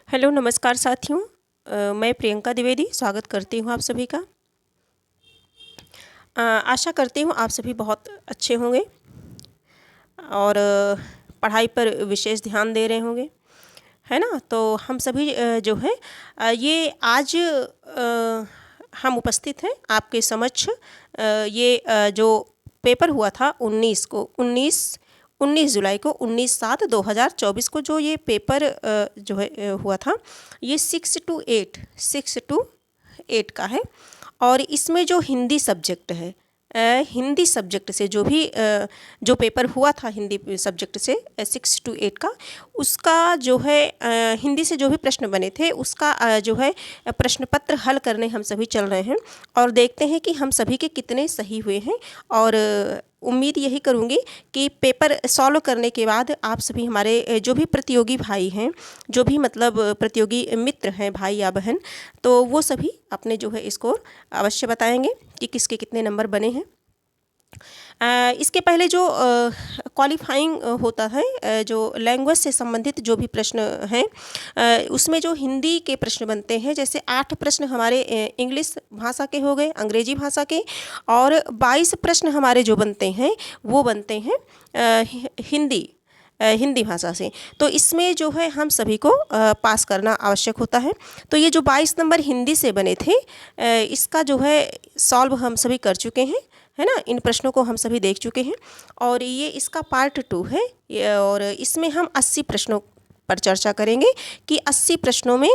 Hello नमस्कार साथियों। मैं प्रियंका द्विवेदी स्वागत करती हूँ आप सभी का। आशा करती हूँ आप सभी बहुत अच्छे होंगे और पढ़ाई पर विशेष ध्यान दे रहे होंगे, है ना। तो हम सभी जो है ये आज हम उपस्थित हैं आपके समक्ष। ये जो पेपर हुआ था 19 जुलाई को 19/7/2024 को जो ये पेपर जो है हुआ था, ये 6 to 8 का है। और इसमें जो हिंदी सब्जेक्ट है, हिंदी सब्जेक्ट से जो पेपर हुआ था हिंदी सब्जेक्ट से 6 to 8 का, उसका जो है हिंदी से जो भी प्रश्न बने थे उसका जो है प्रश्न पत्र हल करने हम सभी चल रहे हैं और देखते हैं कि हम सभी के कितने सही हुए हैं। और उम्मीद यही करूँगी कि पेपर सॉल्व करने के बाद आप सभी हमारे जो भी प्रतियोगी भाई हैं, जो भी मतलब प्रतियोगी मित्र हैं, भाई या बहन, तो वो सभी अपने जो है स्कोर अवश्य बताएंगे कि किसके कितने नंबर बने हैं। इसके पहले जो क्वालिफाइंग होता है, जो लैंग्वेज से संबंधित जो भी प्रश्न हैं, उसमें जो हिंदी के प्रश्न बनते हैं, जैसे 8 प्रश्न हमारे इंग्लिश भाषा के हो गए, अंग्रेजी भाषा के, और 22 प्रश्न हमारे जो बनते हैं वो बनते हैं हिंदी भाषा से। तो इसमें जो है हम सभी को पास करना आवश्यक होता है। तो ये जो 22 नंबर हिंदी से बने थे, इसका जो है सॉल्व हम सभी कर चुके हैं, है ना। इन प्रश्नों को हम सभी देख चुके हैं और ये इसका पार्ट 2 है। और इसमें हम 80 प्रश्नों पर चर्चा करेंगे कि 80 प्रश्नों में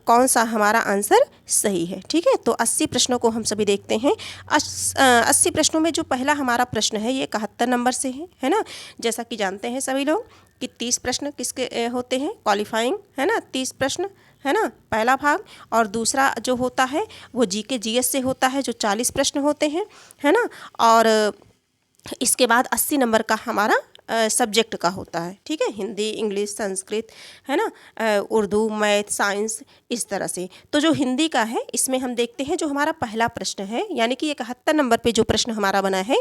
कौन सा हमारा आंसर सही है। ठीक है, तो 80 प्रश्नों को हम सभी देखते हैं। 80 प्रश्नों में जो पहला हमारा प्रश्न है ये 71 नंबर से है ना। जैसा कि जानते हैं सभी लोग कि 30 प्रश्न किसके होते हैं, क्वालिफाइंग, है ना। 30 प्रश्न, है ना, पहला भाग। और दूसरा जो होता है वो जीके जीएस से होता है, जो 40 प्रश्न होते हैं, है ना। और इसके बाद 80 नंबर का हमारा सब्जेक्ट का होता है। ठीक है, हिंदी, इंग्लिश, संस्कृत, है ना, उर्दू, मैथ, साइंस, इस तरह से। तो जो हिंदी का है इसमें हम देखते हैं जो हमारा पहला प्रश्न है, यानी कि 71 नंबर पे जो प्रश्न हमारा बना है,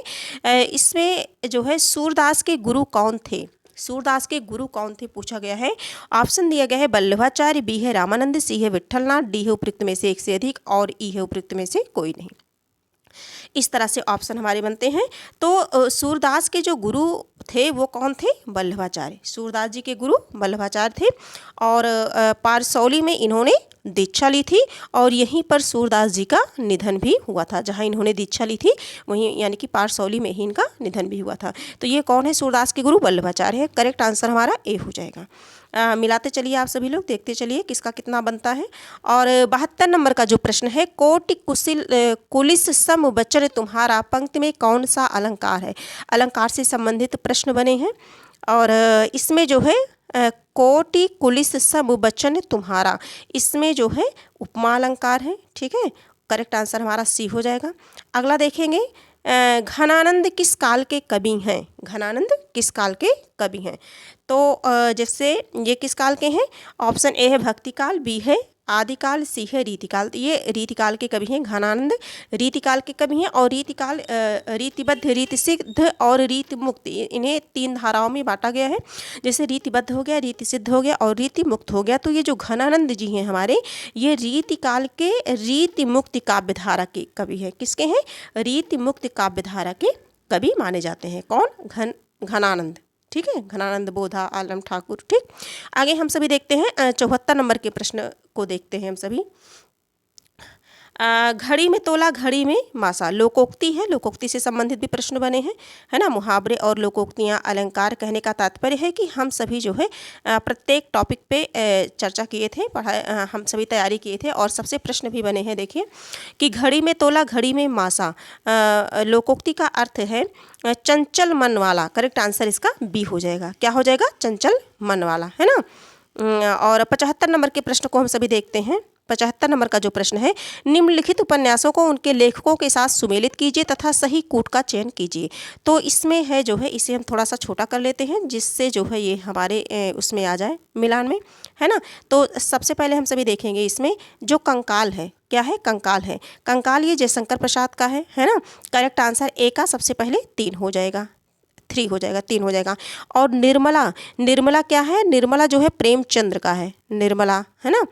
इसमें जो है सूरदास के गुरु कौन थे, सूरदास के गुरु कौन थे पूछा गया है। ऑप्शन दिया गया है वल्लभाचार्य, बी है रामानंद, सी है विट्ठलनाथ, डी है उपयुक्त में से एक से अधिक, और ई है उपयुक्त में से कोई नहीं। इस तरह से ऑप्शन हमारे बनते हैं। तो सूरदास के जो गुरु थे वो कौन थे, वल्लभाचार्य। सूरदास जी के गुरु वल्लभाचार्य थे और पारसौली में इन्होंने दीक्षा ली थी और यहीं पर सूरदास जी का निधन भी हुआ था। जहाँ इन्होंने दीक्षा ली थी वहीं यानी कि पारसौली में ही इनका निधन भी हुआ था। तो ये कौन है, सूरदास के गुरु वल्लभाचार्य है। करेक्ट आंसर हमारा ए हो जाएगा। मिलाते चलिए आप सभी लोग, देखते चलिए किसका कितना बनता है। और 72 नंबर का जो प्रश्न है, कोटि कुलिस सम वचन तुम्हारा, पंक्ति में कौन सा अलंकार है। अलंकार से संबंधित प्रश्न बने हैं और इसमें जो है कोटि कुलिस सम वचन तुम्हारा, इसमें जो है उपमा अलंकार है। ठीक है, करेक्ट आंसर हमारा सी हो जाएगा। अगला देखेंगे, घनानंद किस काल के कवि हैं। घनानंद किस काल के कवि हैं। तो जैसे ये किस काल के हैं, ऑप्शन ए है भक्तिकाल, बी है आदिकाल, सी है रीतिकाल। तो ये रीतिकाल के कवि हैं, घनानंद रीतिकाल के कवि हैं। और रीतिकाल रीतिबद्ध, रीतिसिद्ध और रीति मुक्त, इन्हें 3 धाराओं में बांटा गया है। जैसे रीतिबद्ध हो गया, रीतिसिद्ध हो गया और रीति मुक्त हो गया। तो ये जो घनानंद जी हैं हमारे, ये रीतिकाल के रीति मुक्त काव्य धारा के कवि हैं। किसके हैं, रीति मुक्त काव्य धारा के कवि माने जाते हैं। कौन, घनानंद। ठीक है, घनानंद बोधा आलम ठाकुर। ठीक, आगे हम सभी देखते हैं 74 नंबर के प्रश्न को देखते हैं हम सभी। घड़ी में तोला, घड़ी में मासा, लोकोक्ति है। लोकोक्ति से संबंधित भी प्रश्न बने हैं, है ना। मुहावरे और लोकोक्तियाँ, अलंकार, कहने का तात्पर्य है कि हम सभी जो है प्रत्येक टॉपिक पे चर्चा किए थे, पढ़ाई हम सभी तैयारी किए थे और सबसे प्रश्न भी बने हैं। देखिए कि घड़ी में तोला, घड़ी में मासा, लोकोक्ति का अर्थ है चंचल मन वाला। करेक्ट आंसर इसका बी हो जाएगा। क्या हो जाएगा, चंचल मन वाला, है ना। और 75 नंबर के प्रश्न को हम सभी देखते हैं। 75 नंबर का जो प्रश्न है, निम्नलिखित उपन्यासों को उनके लेखकों के साथ सुमेलित कीजिए तथा सही कूट का चयन कीजिए। तो इसमें है जो है, इसे हम थोड़ा सा छोटा कर लेते हैं जिससे जो है ये हमारे उसमें आ जाए मिलान में, है ना। तो सबसे पहले हम सभी देखेंगे इसमें जो कंकाल है, क्या है, कंकाल है। कंकाल ये जयशंकर प्रसाद का है ना। करेक्ट आंसर ए का सबसे पहले 3 हो जाएगा। 3 हो जाएगा, 3 हो जाएगा। और निर्मला, निर्मला क्या है, निर्मला जो है प्रेमचंद्र का है, निर्मला है ना,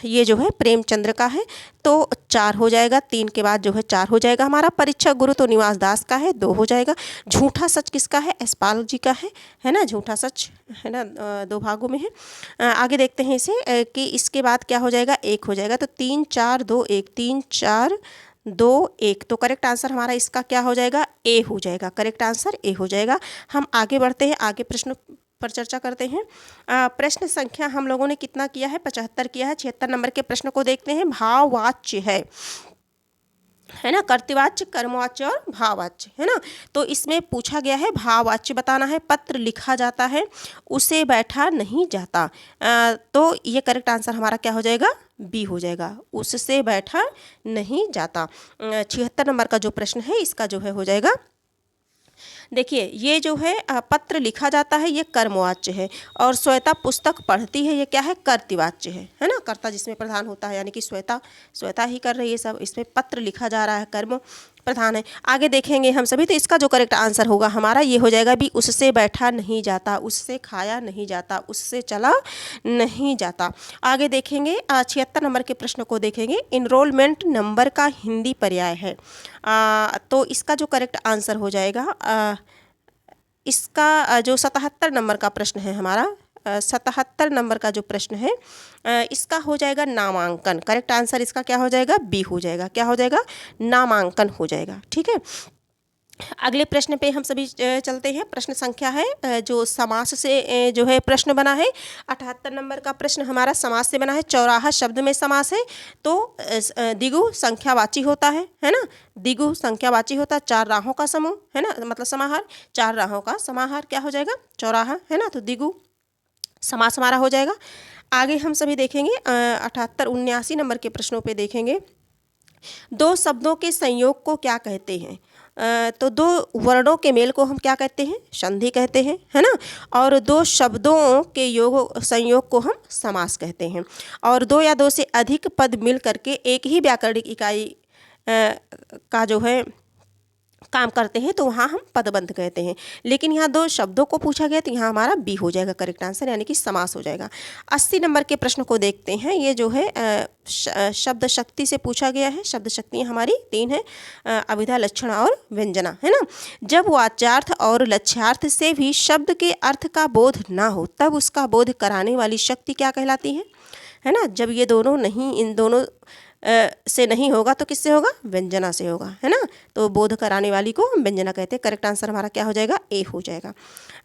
ये जो है प्रेमचंद्र का है, तो 4 हो जाएगा, 3 के बाद जो है 4 हो जाएगा हमारा। परीक्षा गुरु तो निवास दास का है, 2 हो जाएगा। झूठा सच किसका है, यशपाल जी का है ना, झूठा सच है ना, 2 भागों में है। आगे देखते हैं इसे कि इसके बाद क्या हो जाएगा, 1 हो जाएगा। तो 3 4 2 1, 3 4 2 1, तो करेक्ट आंसर हमारा इसका क्या हो जाएगा, ए हो जाएगा। करेक्ट आंसर ए हो जाएगा। हम आगे बढ़ते हैं, आगे प्रश्न पर चर्चा करते हैं। प्रश्न संख्या हम लोगों ने कितना किया है, 75 किया है। 76 नंबर के प्रश्न को देखते हैं। भाववाच्य है ना, कर्तृवाच्य, कर्मवाच्य और भाववाच्य है ना। तो इसमें पूछा गया है भाववाच्य बताना है। पत्र लिखा जाता है, उसे बैठा नहीं जाता, तो ये करेक्ट आंसर हमारा क्या हो जाएगा, बी हो जाएगा, उससे बैठा नहीं जाता। 76 नंबर का जो प्रश्न है इसका जो है हो जाएगा, देखिए ये जो है पत्र लिखा जाता है ये कर्मवाच्य है, और श्वेता पुस्तक पढ़ती है ये क्या है, कर्तृवाच्य है ना। कर्ता जिसमें प्रधान होता है, यानी कि श्वेता ही कर रही है सब। इसमें पत्र लिखा जा रहा है, कर्म प्रधान है। आगे देखेंगे हम सभी, तो इसका जो करेक्ट आंसर होगा हमारा ये हो जाएगा भी, उससे बैठा नहीं जाता, उससे खाया नहीं जाता, उससे चला नहीं जाता। आगे देखेंगे 76 नंबर के प्रश्न को देखेंगे। इनरोलमेंट नंबर का हिंदी पर्याय है, तो इसका जो करेक्ट आंसर हो जाएगा, इसका जो 77 नंबर का प्रश्न है हमारा, 77 नंबर का जो प्रश्न है इसका हो जाएगा नामांकन। करेक्ट आंसर इसका क्या हो जाएगा, बी हो जाएगा। क्या हो जाएगा, नामांकन हो जाएगा। ठीक है, अगले प्रश्न पे हम सभी चलते हैं। प्रश्न संख्या है जो समास से जो है प्रश्न बना है। 78 नंबर का प्रश्न हमारा समास से बना है। चौराहा शब्द में समास है, तो द्विगु संख्यावाची होता है ना, द्विगु संख्यावाची होता है। 4 राहों का समूह है ना, मतलब समाहार, 4 राहों का समाहार क्या हो जाएगा, चौराहा है ना, तो द्विगु समास हमारा हो जाएगा। आगे हम सभी देखेंगे 78 79 नंबर के प्रश्नों पे देखेंगे। 2 शब्दों के संयोग को क्या कहते हैं, तो 2 वर्णों के मेल को हम क्या कहते हैं, संधि कहते हैं है ना। और 2 शब्दों के संयोग को हम समास कहते हैं। और 2 या 2 से अधिक पद मिल करके एक ही व्याकरणिक इकाई का जो है काम करते हैं, तो वहाँ हम पदबंध कहते हैं। लेकिन यहाँ 2 शब्दों को पूछा गया, तो यहाँ हमारा बी हो जाएगा करेक्ट आंसर, यानी कि समास हो जाएगा। 80 नंबर के प्रश्न को देखते हैं। ये जो है शब्द शक्ति से पूछा गया है। शब्द शक्तियाँ हमारी 3 है, अभिधा, लक्षण और व्यंजना है ना। जब वाच्यार्थ और लक्ष्यार्थ से भी शब्द के अर्थ का बोध ना हो, तब उसका बोध कराने वाली शक्ति क्या कहलाती है ना। जब ये दोनों नहीं, इन दोनों से नहीं होगा तो किससे होगा, व्यंजना से होगा है ना। तो बोध कराने वाली को हम व्यंजना कहते हैं। करेक्ट आंसर हमारा क्या हो जाएगा, ए हो जाएगा।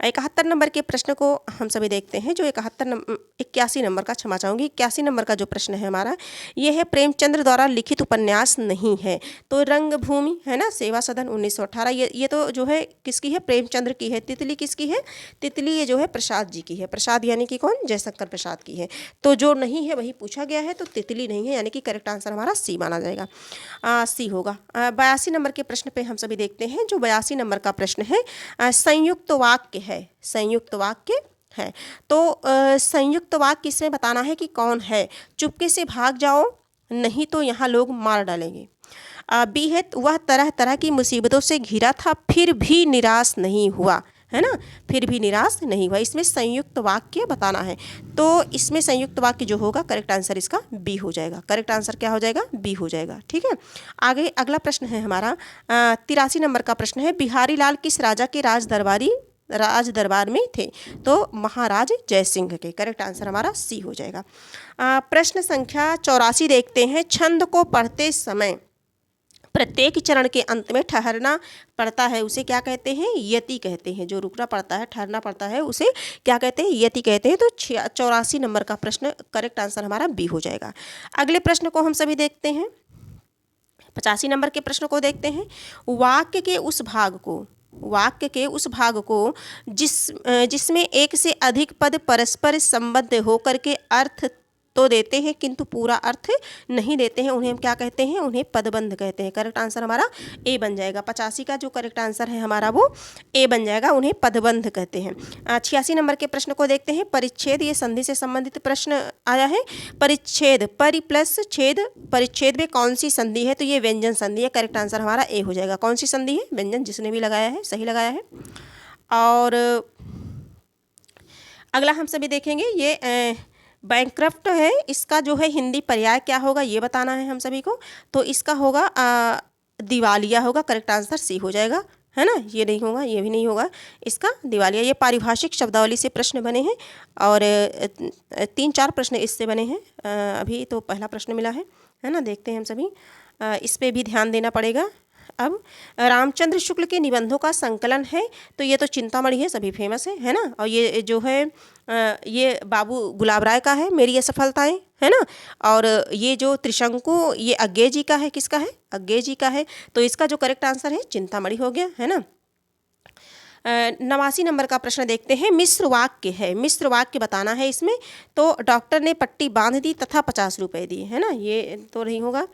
71 नंबर के प्रश्न को हम सभी देखते हैं। जो 81 नंबर का, क्षमा चाहूँगी, 81 नंबर का जो प्रश्न है हमारा, ये है प्रेमचंद्र द्वारा लिखित उपन्यास नहीं है, तो रंगभूमि है ना, सेवा सदन 1918, ये तो जो है किसकी है, प्रेमचंद्र की है। तितली किसकी है, तितली ये जो है प्रसाद जी की है। प्रसाद यानी कि कौन, जयशंकर प्रसाद की है। तो जो नहीं है वही पूछा गया है, तो तितली नहीं है, यानी कि करेक्ट आंसर हमारा सी माना जाएगा, सी होगा। 82 नंबर के प्रश्न पे हम सभी देखते हैं। जो 82 नंबर का प्रश्न है, संयुक्त वाक्य है, संयुक्त वाक्य है, तो संयुक्त वाक्य इसमें बताना है कि कौन है। चुपके से भाग जाओ, नहीं तो यहाँ लोग मार डालेंगे। बी है, वह तरह तरह की मुसीबतों से घिरा था फिर भी निराश नहीं हुआ, है ना, फिर भी निराश नहीं हुआ। इसमें संयुक्त वाक्य बताना है, तो इसमें संयुक्त वाक्य जो होगा करेक्ट आंसर इसका बी हो जाएगा। करेक्ट आंसर क्या हो जाएगा, बी हो जाएगा। ठीक है, आगे अगला प्रश्न है हमारा 83 नंबर का प्रश्न है। बिहारी लाल किस राजा के राज दरबार में थे, तो महाराज जयसिंह के। करेक्ट आंसर हमारा सी हो जाएगा। प्रश्न संख्या 84 देखते हैं। छंद को पढ़ते समय प्रत्येक चरण के अंत में ठहरना पड़ता है, उसे क्या कहते हैं, यति कहते हैं। जो रुकना पड़ता है, ठहरना पड़ता है, उसे क्या कहते हैं, यति कहते हैं। तो 84 नंबर का प्रश्न करेक्ट आंसर हमारा बी हो जाएगा। अगले प्रश्न को हम सभी देखते हैं। 85 नंबर के प्रश्न को देखते हैं। वाक्य के उस भाग को जिसमें एक से अधिक पद परस्पर संबद्ध होकर के अर्थ तो देते हैं किंतु पूरा अर्थ नहीं देते हैं, उन्हें हम क्या कहते हैं, उन्हें पदबंध कहते हैं। करेक्ट आंसर हमारा ए बन जाएगा। 85 का जो करेक्ट आंसर है हमारा वो ए बन जाएगा, उन्हें पदबंध कहते हैं। 86 नंबर के प्रश्न को देखते हैं। परिच्छेद, ये संधि से संबंधित प्रश्न आया है। परिच्छेद, परि प्लस छेद, परिच्छेद में कौन सी संधि है, तो ये व्यंजन संधि है। करेक्ट आंसर हमारा ए हो जाएगा। कौन सी संधि है, व्यंजन, जिसने भी लगाया है सही लगाया है। और अगला हम सभी देखेंगे ये बैंकक्रप्ट है, इसका जो है हिंदी पर्याय क्या होगा ये बताना है हम सभी को। तो इसका होगा दिवालिया होगा, करेक्ट आंसर सी हो जाएगा, है ना। ये नहीं होगा, ये भी नहीं होगा, इसका दिवालिया। ये पारिभाषिक शब्दावली से प्रश्न बने हैं और 3-4 प्रश्न इससे बने हैं। अभी तो पहला प्रश्न मिला है ना। देखते हैं हम सभी, इस पे भी ध्यान देना पड़ेगा। अब रामचंद्र शुक्ल के निबंधों का संकलन है, तो ये तो चिंतामणि है, सभी फेमस है ना। और ये जो है ये बाबू गुलाब राय का है, मेरी असफलताएं, है ना। और ये जो त्रिशंकु ये अज्ञे जी का है, किसका है, अज्ञे जी का है। तो इसका जो करेक्ट आंसर है चिंतामणि हो गया, है ना। 89 नंबर का प्रश्न देखते हैं, मिश्र वाक्य है, मिश्र वाक्य बताना है इसमें। तो डॉक्टर ने पट्टी बांध दी तथा 50 रुपये दिए, है ना। ये तो नहीं होगा,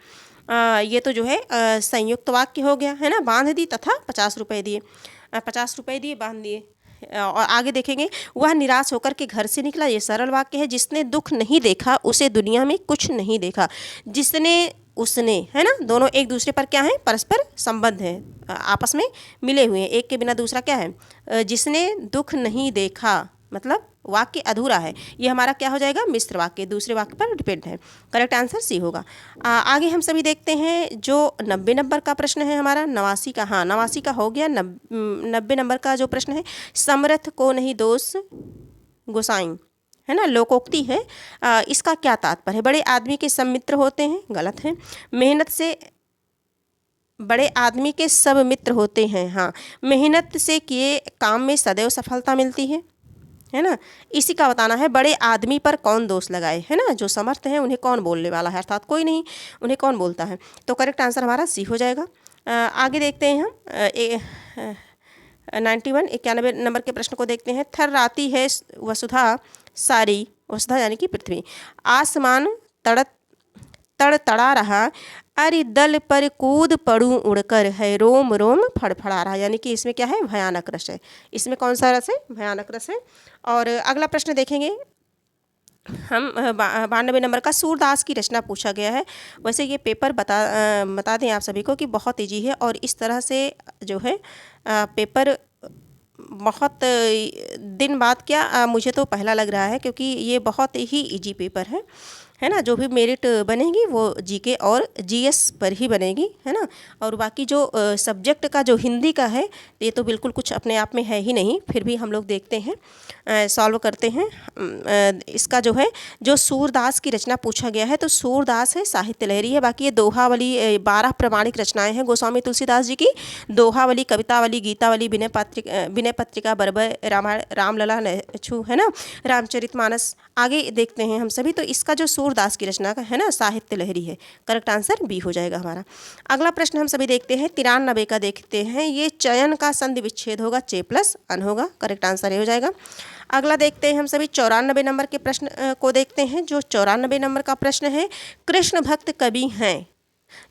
ये तो जो है संयुक्त वाक्य हो गया, है ना। बांध दी तथा 50 रुपये दिए, 50 रुपये दिए, बांध दिए। और आगे देखेंगे, वह निराश होकर के घर से निकला, ये सरल वाक्य है। जिसने दुख नहीं देखा उसे दुनिया में कुछ नहीं देखा। जिसने, उसने, है ना, दोनों एक दूसरे पर क्या है, परस्पर संबंध है, आपस में मिले हुए हैं, एक के बिना दूसरा क्या है। जिसने दुख नहीं देखा मतलब वाक्य अधूरा है, ये हमारा क्या हो जाएगा, मिश्र वाक्य, दूसरे वाक्य पर डिपेंड है। करेक्ट आंसर सी होगा। आगे हम सभी देखते हैं जो 90 नंबर का प्रश्न है हमारा, 89 का, हाँ 89 का हो गया। 90 नंबर का जो प्रश्न है, समर्थ को नहीं दोष गोसाई, है ना, लोकोक्ति है। इसका क्या तात्पर्य है। बड़े आदमी के सब मित्र होते हैं, गलत है। मेहनत से बड़े आदमी के सब मित्र होते हैं, हाँ। मेहनत से किए काम में सदैव सफलता मिलती है ना। इसी का बताना है, बड़े आदमी पर कौन दोष लगाए, है ना। जो समर्थ हैं उन्हें कौन बोलने वाला है, अर्थात कोई नहीं, उन्हें कौन बोलता है। तो करेक्ट आंसर हमारा सी हो जाएगा। आगे देखते हैं हम 91 नंबर के प्रश्न को देखते हैं। थर्राती है वसुधा सारी, वसुधा यानी कि पृथ्वी, आसमान तड़तड़ा रहा, अरे दल पर कूद पड़ूं उड़कर, है रोम रोम फड़फड़ा रहा, यानी कि इसमें क्या है, भयानक रस है। इसमें कौन सा रस है, भयानक रस है। और अगला प्रश्न देखेंगे हम 92 नंबर का, सूरदास की रचना पूछा गया है। वैसे ये पेपर बता दें आप सभी को कि बहुत ईजी है, और इस तरह से जो है पेपर बहुत दिन बाद क्या मुझे तो पहला लग रहा है, क्योंकि ये बहुत ही इजी पेपर है ना। जो भी मेरिट बनेगी वो जीके और जीएस पर ही बनेगी, है ना। और बाकी जो सब्जेक्ट का जो हिंदी का है, ये तो बिल्कुल कुछ अपने आप में है ही नहीं, फिर भी हम लोग देखते हैं, सॉल्व करते हैं। इसका जो है, जो सूरदास की रचना पूछा गया है, तो सूरदास है, साहित्य लहरी है। बाकी ये दोहावली 12 प्रमाणिक रचनाएं हैं गोस्वामी तुलसीदास जी की, दोहावली, कवितावली, गीतावली, विनय पत्रिका, बरबर, रामायण, रामलला, लच्छू, है ना, रामचरितमानस। आगे देखते हैं हम सभी, तो इसका जो सूरदास की रचना का है ना, साहित्य लहरी है। करेक्ट आंसर बी हो जाएगा हमारा। अगला प्रश्न हम सभी देखते हैं 93 का देखते हैं, ये चयन का संधि विच्छेद होगा, चे प्लस अन होगा, करेक्ट आंसर ये हो जाएगा। अगला देखते हैं हम सभी 94 नंबर के प्रश्न को देखते हैं। जो 94 नंबर का प्रश्न है, कृष्ण भक्त कवि हैं,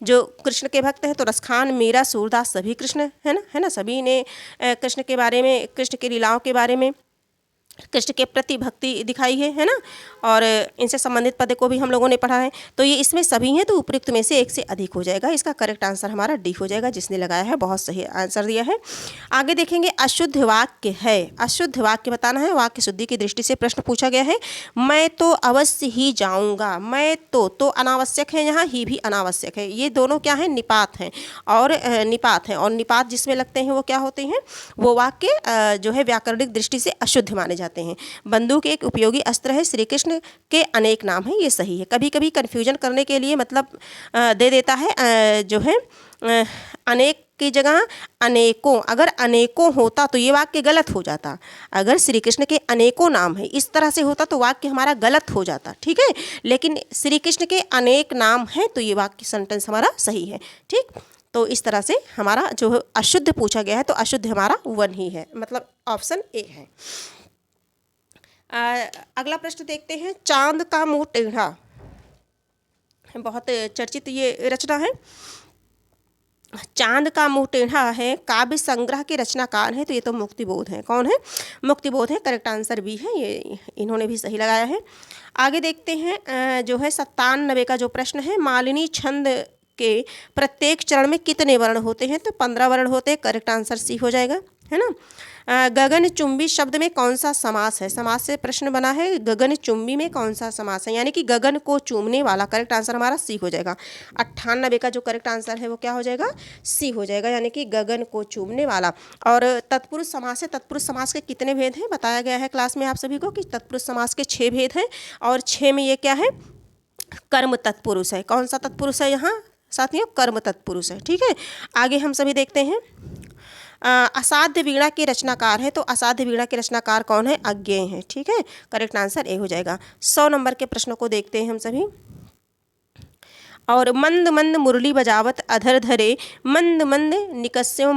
जो कृष्ण के भक्त हैं, तो रसखान, मीरा, सूरदास सभी कृष्ण, है ना, सभी ने कृष्ण के बारे में, कृष्ण की लीलाओं के बारे में, कृष्ण के प्रति भक्ति दिखाई है ना। और इनसे संबंधित पद को भी हम लोगों ने पढ़ा है। तो ये इसमें सभी हैं, तो उपयुक्त में से एक से अधिक हो जाएगा। इसका करेक्ट आंसर हमारा डी हो जाएगा, जिसने लगाया है बहुत सही आंसर दिया है। आगे देखेंगे, अशुद्ध वाक्य है, अशुद्ध वाक्य बताना है। वाक्य शुद्धि की दृष्टि से प्रश्न पूछा गया है। मैं तो अवश्य ही जाऊँगा, मैं तो अनावश्यक है, यहाँ ही भी अनावश्यक है। ये दोनों क्या है, निपात हैं और निपात हैं। और निपात जिसमें लगते हैं वो क्या होते हैं, वो वाक्य जो है व्याकरणिक दृष्टि से अशुद्ध माने जाते हैं। बंदूक एक उपयोगी अस्त्र है, श्री कृष्ण के अनेक नाम हैं, ये सही है। कभी कभी कन्फ्यूजन करने के लिए मतलब दे देता है जो है अनेक की जगह अनेकों, अगर अनेकों होता तो ये वाक्य गलत हो जाता। अगर श्री कृष्ण के अनेकों नाम है इस तरह से होता तो वाक्य हमारा गलत हो जाता, ठीक है। लेकिन श्री कृष्ण के अनेक नाम हैं तो ये वाक्य सेंटेंस हमारा सही है, ठीक। तो इस तरह से हमारा जो अशुद्ध पूछा गया है, तो अशुद्ध हमारा 1 ही है, मतलब ऑप्शन ए है। अगला प्रश्न देखते हैं, चांद का मुंह टेढ़ा, बहुत चर्चित ये रचना है। चांद का मुंह टेढ़ा है, काव्य संग्रह के रचनाकार हैं, तो ये तो मुक्तिबोध है। कौन है, मुक्तिबोध है, करेक्ट आंसर भी है, ये इन्होंने भी सही लगाया है। आगे देखते हैं जो है 97 का जो प्रश्न है, मालिनी छंद के प्रत्येक चरण में कितने वर्ण होते हैं, तो 15 वर्ण होते हैं, करेक्ट आंसर सी हो जाएगा, है ना। गगनचुंबी शब्द में कौन सा समास है, समास से प्रश्न बना है, गगनचुंबी में कौन सा समास है, यानी कि गगन को चूमने वाला। करेक्ट आंसर हमारा सी हो जाएगा। 98 का जो करेक्ट आंसर है वो क्या हो जाएगा, सी हो जाएगा, यानी कि गगन को चूमने वाला। और तत्पुरुष समास है, तत्पुरुष समास के कितने भेद हैं बताया गया है क्लास में आप सभी को कि तत्पुरुष समास के 6 भेद हैं, और 6 में ये क्या है, कर्म तत्पुरुष है। कौन सा तत्पुरुष है यहाँ साथियों, कर्म तत्पुरुष है। ठीक है, आगे हम सभी देखते हैं। असाध्य वीणा के रचनाकार है, तो असाध्य वीणा के रचनाकार कौन है, अज्ञेय है। ठीक है, करेक्ट आंसर ए हो जाएगा। 100 नंबर के प्रश्नों को देखते हैं हम सभी। और मंद मंद मुरली बजावत अधर धरे, मंद मंद निकस्यों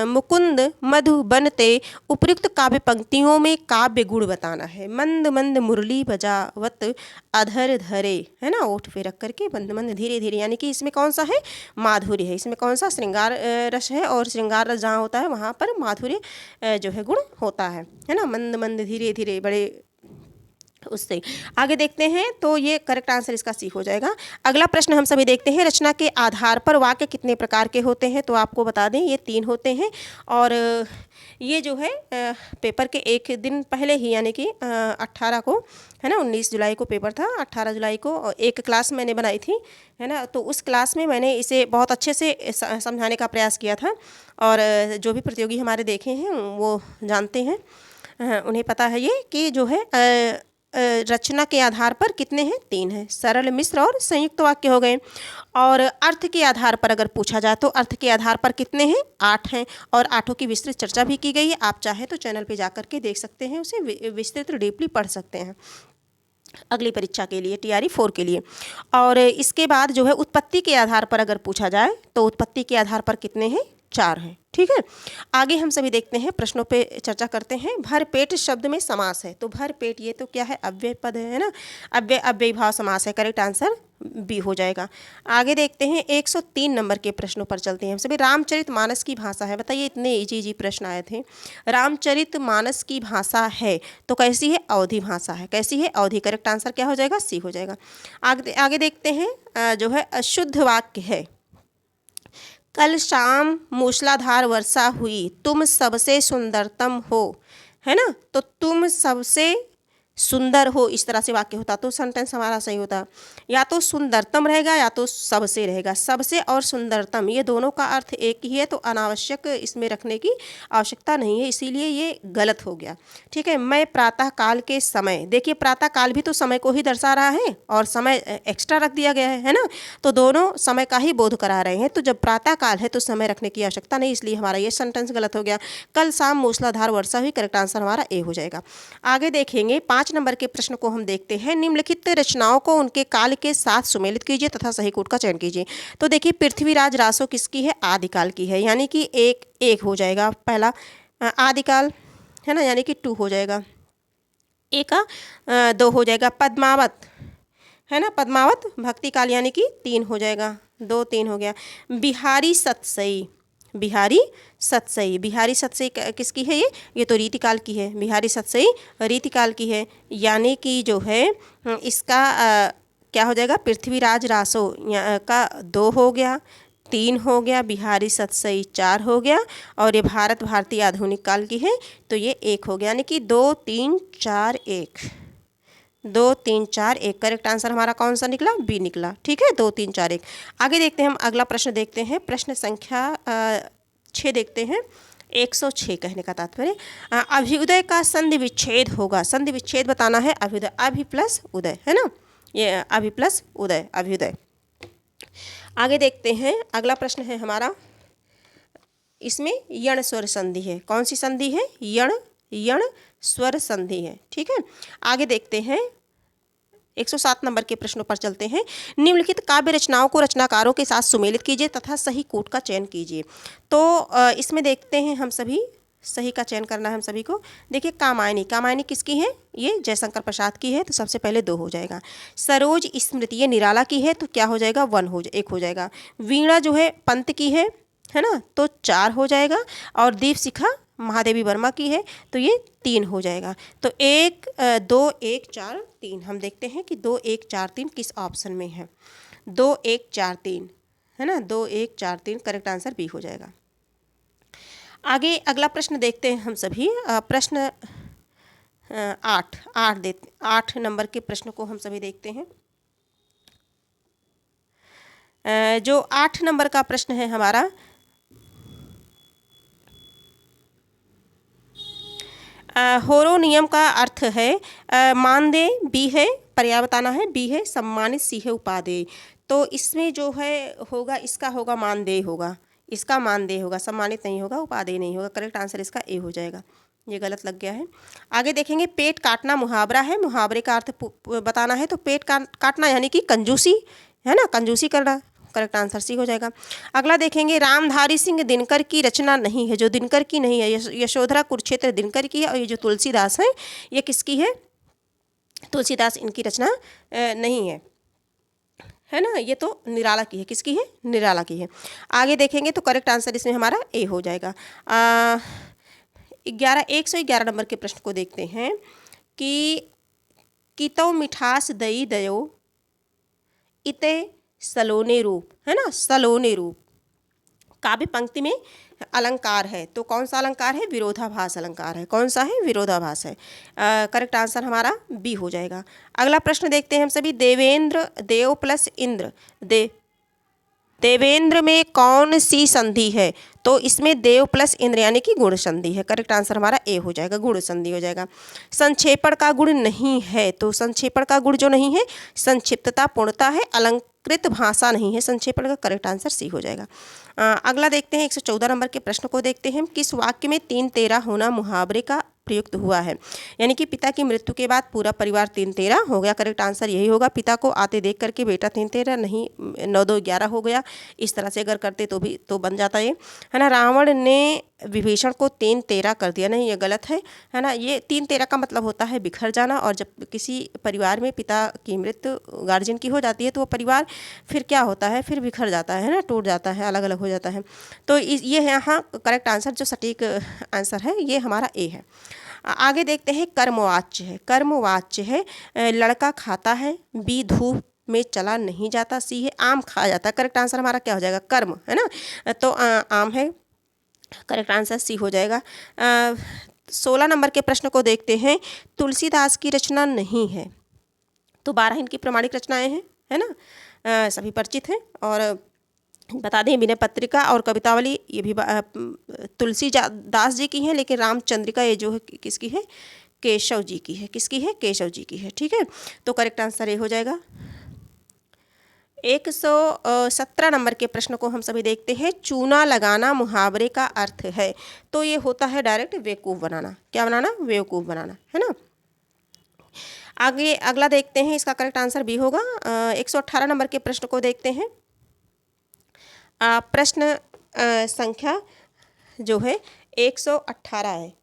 मुकुंद मधु बनते, उपयुक्त काव्य पंक्तियों में काव्य गुण बताना है। मंद मंद मुरली बजावत अधर धरे, है ना, ओठ पे रख करके मंद मंद धीरे धीरे, यानी कि इसमें कौन सा है, माधुर्य है। इसमें कौन सा, श्रृंगार रस है, और श्रृंगार रस जहाँ होता है वहाँ पर माधुर्य जो है गुण होता है ना। मंद मंद धीरे धीरे, बड़े उससे आगे देखते हैं, तो ये करेक्ट आंसर इसका सी हो जाएगा। अगला प्रश्न हम सभी देखते हैं। रचना के आधार पर वाक्य कितने प्रकार के होते हैं, तो आपको बता दें ये 3 होते हैं। और ये जो है पेपर के एक दिन पहले ही, यानी कि 18 को, है ना, 19 जुलाई को पेपर था, 18 जुलाई को एक क्लास मैंने बनाई थी, है ना। तो उस क्लास में मैंने इसे बहुत अच्छे से समझाने का प्रयास किया था, और जो भी प्रतियोगी हमारे देखे हैं वो जानते हैं, उन्हें पता है ये कि जो है रचना के आधार पर कितने हैं, 3 हैं, सरल, मिश्र और संयुक्त वाक्य हो गए। और अर्थ के आधार पर अगर पूछा जाए तो अर्थ के आधार पर कितने हैं, 8 हैं, और 8 की विस्तृत चर्चा भी की गई है। आप चाहे तो चैनल पे जा करके देख सकते हैं, उसे विस्तृत डीपली पढ़ सकते हैं अगली परीक्षा के लिए, TRE 4 के लिए। और इसके बाद जो है उत्पत्ति के आधार पर अगर पूछा जाए तो उत्पत्ति के आधार पर कितने हैं, 4 हैं। ठीक है, आगे हम सभी देखते हैं, प्रश्नों पे चर्चा करते हैं। भरपेट शब्द में समास है, तो भरपेट ये तो क्या है, अव्यय पद है ना, अव्यय भाव समास है। करेक्ट आंसर बी हो जाएगा। आगे देखते हैं, 103 नंबर के प्रश्नों पर चलते हैं हम सभी। रामचरितमानस की भाषा है, बताइए, इतने इजी प्रश्न आए थे। रामचरितमानस की भाषा है तो कैसी है, अवधी भाषा है। कैसी है, अवधी। करेक्ट आंसर क्या हो जाएगा, सी हो जाएगा। आगे देखते हैं, जो है अशुद्ध वाक्य है। कल शाम मूसलाधार वर्षा हुई, तुम सबसे सुंदरतम हो, है ना। तो तुम सबसे सुंदर हो, इस तरह से वाक्य होता तो सेंटेंस हमारा सही होता। या तो सुंदरतम रहेगा या तो सबसे रहेगा। सबसे और सुंदरतम ये दोनों का अर्थ एक ही है, तो अनावश्यक इसमें रखने की आवश्यकता नहीं है, इसीलिए ये गलत हो गया। ठीक है, मैं प्रातः काल के समय, देखिए प्रातः काल भी तो समय को ही दर्शा रहा है, और समय एक्स्ट्रा रख दिया गया है ना, तो दोनों समय का ही बोध करा रहे हैं। तो जब प्रातः काल है तो समय रखने की आवश्यकता नहीं, इसलिए हमारा ये सेंटेंस गलत हो गया। कल शाम मूसलाधार वर्षा हुई, करेक्ट आंसर हमारा ए हो जाएगा। आगे देखेंगे, 5 नंबर के प्रश्न को हम देखते हैं। निम्नलिखित रचनाओं को उनके काल के साथ सुमेलित कीजिए तथा सही कोट का चयन कीजिए। तो देखिए, पृथ्वीराज रासो किसकी है, आदिकाल की है, यानी कि एक हो जाएगा पहला, आदिकाल, है ना, यानी कि 2 हो जाएगा। एक 2 हो जाएगा। पद्मावत, है ना, पद्मावत भक्ति काल, यानी कि 3 हो जाएगा, 2 3 हो गया। बिहारी सतसई, बिहारी सतसई, बिहारी सतसई किसकी है, ये तो रीतिकाल की है। बिहारी सतसई रीतिकाल की है, यानी कि जो है इसका क्या हो जाएगा, पृथ्वीराज रासो का 2 हो गया, 3 हो गया, बिहारी सतसई 4 हो गया, और ये भारत भारतीय आधुनिक काल की है, तो ये 1 हो गया, यानी कि 2 3 4 1, 2 3 4 1। करेक्ट आंसर हमारा कौन सा निकला, बी निकला। ठीक है, 2 3 4 1। आगे देखते हैं हम अगला प्रश्न देखते हैं, प्रश्न संख्या 6 देखते हैं। 106 कहने का तात्पर्य, अभ्युदय का संधि विच्छेद होगा। संधि विच्छेद बताना है, अभ्युदय, अभि प्लस उदय, है ना, ये अभि प्लस उदय, अभ्युदय। आगे देखते हैं, अगला प्रश्न है हमारा, इसमें यण स्वर संधि है। कौन सी संधि है, यण स्वर संधि है। ठीक है, आगे देखते हैं, 107 नंबर के प्रश्नों पर चलते हैं। निम्नलिखित काव्य रचनाओं को रचनाकारों के साथ सुमेलित कीजिए तथा सही कूट का चयन कीजिए। तो इसमें देखते हैं हम सभी, सही का चयन करना है हम सभी को। देखिए, कामायनी, कामायनी किसकी है, ये जयशंकर प्रसाद की है, तो सबसे पहले 2 हो जाएगा। सरोज स्मृति ये निराला की है, तो क्या हो जाएगा, 1 हो जाएगा। वीणा जो है पंत की है ना, तो 4 हो जाएगा। और दीप शिखा महादेवी वर्मा की है, तो ये 3 हो जाएगा। तो 1 2 1 4 3, हम देखते हैं कि 2 1 4 3 किस ऑप्शन में है। 2 1 4 3, है ना, 2 1 4 3, करेक्ट आंसर बी हो जाएगा। आगे अगला प्रश्न देखते हैं हम सभी। प्रश्न 8 नंबर के प्रश्न को हम सभी देखते हैं। जो 8 नंबर का प्रश्न है हमारा, होरो नियम का अर्थ है मानदेय, बी है पर्याय बताना है, बी है सम्मानित, सी है उपादेय। तो इसमें जो है होगा, इसका होगा मानदेय होगा, इसका मानदेय होगा, सम्मानित नहीं होगा, उपादेय नहीं होगा। करेक्ट आंसर इसका ए हो जाएगा, ये गलत लग गया है। आगे देखेंगे, पेट काटना मुहावरा है, मुहावरे का अर्थ बताना है। तो पेट काटना यानी कि कंजूसी है ना, कंजूसी करना। करेक्ट आंसर सी हो जाएगा। अगला देखेंगे, रामधारी सिंह दिनकर की रचना नहीं है, जो दिनकर की नहीं है, यशोधरा कुरुक्षेत्र दिनकर की है, और ये जो तुलसीदास है ये किसकी है, तुलसीदास इनकी रचना नहीं है ना, ये तो निराला की है। किसकी है, निराला की है। आगे देखेंगे तो करेक्ट आंसर इसमें हमारा ए हो जाएगा। 111 नंबर के प्रश्न को देखते हैं कि तो मिठास दई दयो इते सलोने रूप, है ना, सलोने रूप। काव्य पंक्ति में अलंकार है, तो कौन सा अलंकार है, विरोधाभास अलंकार है। कौन सा है, विरोधाभास है। करेक्ट आंसर हमारा बी हो जाएगा। अगला प्रश्न देखते हैं हम सभी, देवेंद्र, देव प्लस इंद्र, देवेंद्र में कौन सी संधि है। तो इसमें देव प्लस इंद्र यानी कि गुण संधि है। करेक्ट आंसर हमारा ए हो जाएगा, गुण संधि हो जाएगा। संक्षेपण का गुण नहीं है, तो संक्षेपण का गुण जो नहीं है, संक्षिप्तता, पूर्णता है, अलंकृत भाषा नहीं है संक्षेपण का। करेक्ट आंसर सी हो जाएगा। अगला देखते हैं 114 नंबर के प्रश्न को देखते हैं। किस वाक्य में 3-13 होना मुहावरे का प्रयुक्त हुआ है, यानी कि पिता की मृत्यु के बाद पूरा परिवार 3-13 हो गया। करेक्ट आंसर यही होगा, पिता को आते देख करके बेटा 3-13 नहीं 9-2-11 हो गया। इस तरह से अगर करते तो भी तो बन जाता ये, है ना। रावण ने विभीषण को 3-13 कर दिया, नहीं ये गलत है ना। ये 3-13 का मतलब होता है बिखर जाना, और जब किसी परिवार में पिता की मृत्यु गार्जियन की हो जाती है तो वो परिवार फिर क्या होता है, फिर बिखर जाता है ना, टूट जाता है, अलग अलग हो जाता है। तो ये यहाँ करेक्ट आंसर जो सटीक आंसर है ये हमारा ए है। आगे देखते हैं, कर्मवाच्य है, कर्मवाच्य है लड़का खाता है, बी धूप में चला नहीं जाता, सी है आम खाया जाता है। करेक्ट आंसर हमारा क्या हो जाएगा, कर्म, है ना। तो आम है, करेक्ट आंसर सी हो जाएगा। 16 नंबर के प्रश्न को देखते हैं, तुलसीदास की रचना नहीं है, तो 12 इनकी प्रमाणिक रचनाएं हैं, है ना, सभी परिचित हैं। और बता दें, विनय पत्रिका और कवितावली ये भी तुलसीदास जी की हैं, लेकिन रामचंद्रिका ये जो है किसकी है, केशव जी की है। किसकी है, केशव जी की है, ठीक है। तो करेक्ट आंसर ये हो जाएगा। 117 नंबर के प्रश्न को हम सभी देखते हैं। चूना लगाना मुहावरे का अर्थ है, तो ये होता है डायरेक्ट बेवकूफ़ बनाना। क्या बनाना, बेवकूफ़ बनाना, है ना। आगे अगला देखते हैं, इसका करेक्ट आंसर भी होगा। 118 नंबर के प्रश्न को देखते हैं। प्रश्न संख्या जो है 118 है।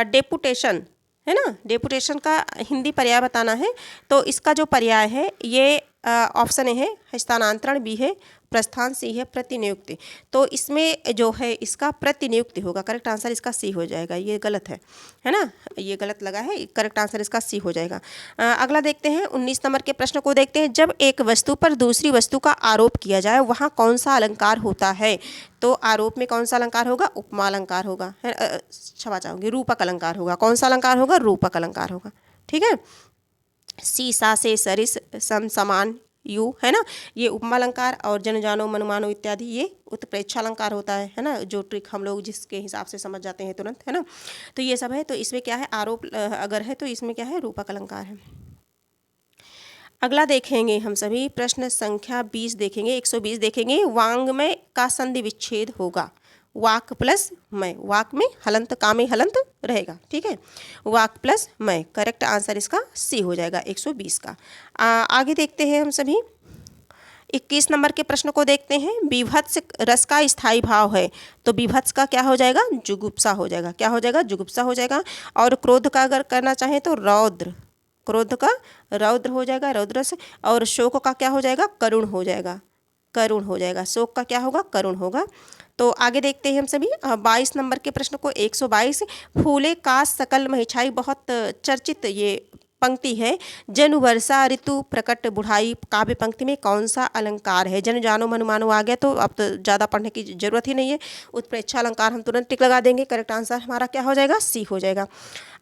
डेपुटेशन, है ना, डेपुटेशन का हिंदी पर्याय बताना है। तो इसका जो पर्याय है ये ऑप्शन ए है हस्तांतरण, बी है प्रस्थान, सी है प्रतिनियुक्ति। तो इसमें जो है इसका प्रतिनियुक्ति होगा। करेक्ट आंसर इसका सी हो जाएगा, ये गलत है ना, ये गलत लगा है। करेक्ट आंसर इसका सी हो जाएगा। अगला देखते हैं 19 नंबर के प्रश्न को देखते हैं। जब एक वस्तु पर दूसरी वस्तु का आरोप किया जाए वहाँ कौन सा अलंकार होता है। तो आरोप में कौन सा अलंकार होगा, उपमा अलंकार होगा, क्षमा चाहूँगी, रूपक अलंकार होगा। कौन सा अलंकार होगा, रूपक अलंकार होगा, ठीक है। सीसा से सरिस सम समान यू, है ना, ये उपमा अलंकार। और जन जानो मन मानो इत्यादि ये उत्प्रेक्षा अलंकार होता है ना, जो ट्रिक हम लोग जिसके हिसाब से समझ जाते हैं तुरंत, है ना। तो ये सब है। तो इसमें क्या है, आरोप अगर है तो इसमें क्या है, रूपक अलंकार है। अगला देखेंगे हम सभी, प्रश्न संख्या 20 देखेंगे, 120 देखेंगे। वांग्मय का संधि विच्छेद होगा, वाक प्लस मय, वाक में हलंत, का में हलंत रहेगा, ठीक है, वाक प्लस मय। करेक्ट आंसर इसका सी हो जाएगा 120 का। आगे देखते हैं हम सभी 21 नंबर के प्रश्न को देखते हैं। बीभत्स रस का स्थायी भाव है, तो बीभत्स का क्या हो जाएगा, जुगुप्सा हो जाएगा। क्या हो जाएगा, जुगुप्सा हो जाएगा। और क्रोध का अगर करना चाहें तो रौद्र, क्रोध का रौद्र हो जाएगा, रौद्र से। और शोक का क्या हो जाएगा, करुण हो जाएगा, करुण हो जाएगा। शोक का क्या होगा, करुण होगा। तो आगे देखते हैं हम सभी 22 नंबर के प्रश्न को। 122 फूले का सकल महिछाई, बहुत चर्चित ये पंक्ति है, जनु वर्षा ऋतु प्रकट बुढ़ाई काव्य पंक्ति में कौन सा अलंकार है? जन जानो मन मानो आ गया तो अब तो ज़्यादा पढ़ने की जरूरत ही नहीं है। उत्प्रेक्षा अलंकार हम तुरंत टिक लगा देंगे। करेक्ट आंसर हमारा क्या हो जाएगा? सी हो जाएगा।